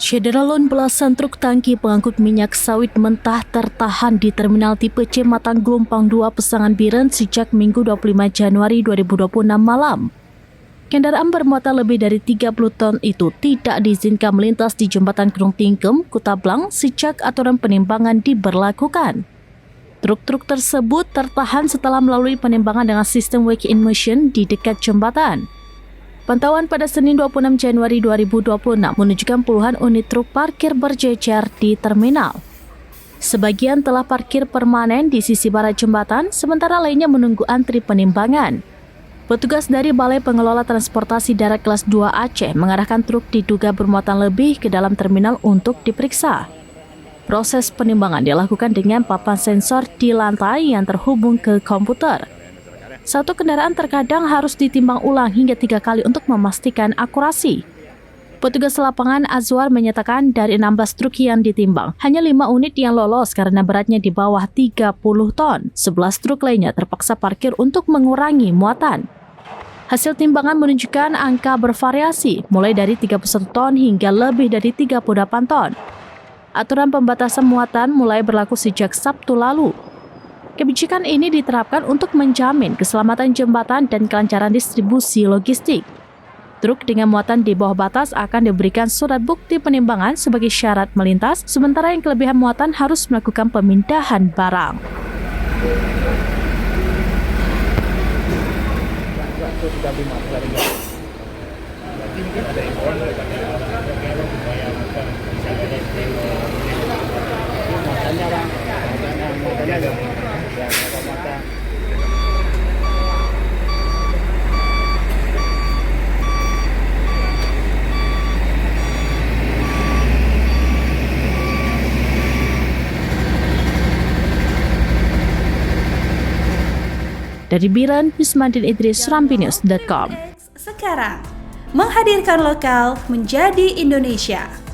Cederalon belasan truk tangki pengangkut minyak sawit mentah tertahan di Terminal Tipe C Matang Gelompang 2 Pesangan Biren sejak Minggu 25 Januari 2026 malam. Kendaraan bermuatan lebih dari 30 ton itu tidak diizinkan melintas di Jembatan Gunung Tingkem, Kuta Blang sejak aturan penimbangan diberlakukan. Truk-truk tersebut tertahan setelah melalui penimbangan dengan sistem weigh-in machine di dekat jembatan. Pantauan pada Senin 26 Januari 2026 menunjukkan puluhan unit truk parkir berjejer di terminal. Sebagian telah parkir permanen di sisi barat jembatan, sementara lainnya menunggu antri penimbangan. Petugas dari Balai Pengelola Transportasi Darat Kelas 2 Aceh mengarahkan truk diduga bermuatan lebih ke dalam terminal untuk diperiksa. Proses penimbangan dilakukan dengan papan sensor di lantai yang terhubung ke komputer. Satu kendaraan terkadang harus ditimbang ulang hingga 3 kali untuk memastikan akurasi. Petugas lapangan Azwar menyatakan dari 16 truk yang ditimbang, hanya 5 unit yang lolos karena beratnya di bawah 30 ton. 11 truk lainnya terpaksa parkir untuk mengurangi muatan. Hasil timbangan menunjukkan angka bervariasi, mulai dari 31 ton hingga lebih dari 38 ton. Aturan pembatasan muatan mulai berlaku sejak Sabtu lalu. Kebijakan ini diterapkan untuk menjamin keselamatan jembatan dan kelancaran distribusi logistik. Truk dengan muatan di bawah batas akan diberikan surat bukti penimbangan sebagai syarat melintas, sementara yang kelebihan muatan harus melakukan pemindahan barang. Dari Biren, Yusmadin Idris, Rampinews.com. Sekarang, menghadirkan lokal menjadi Indonesia.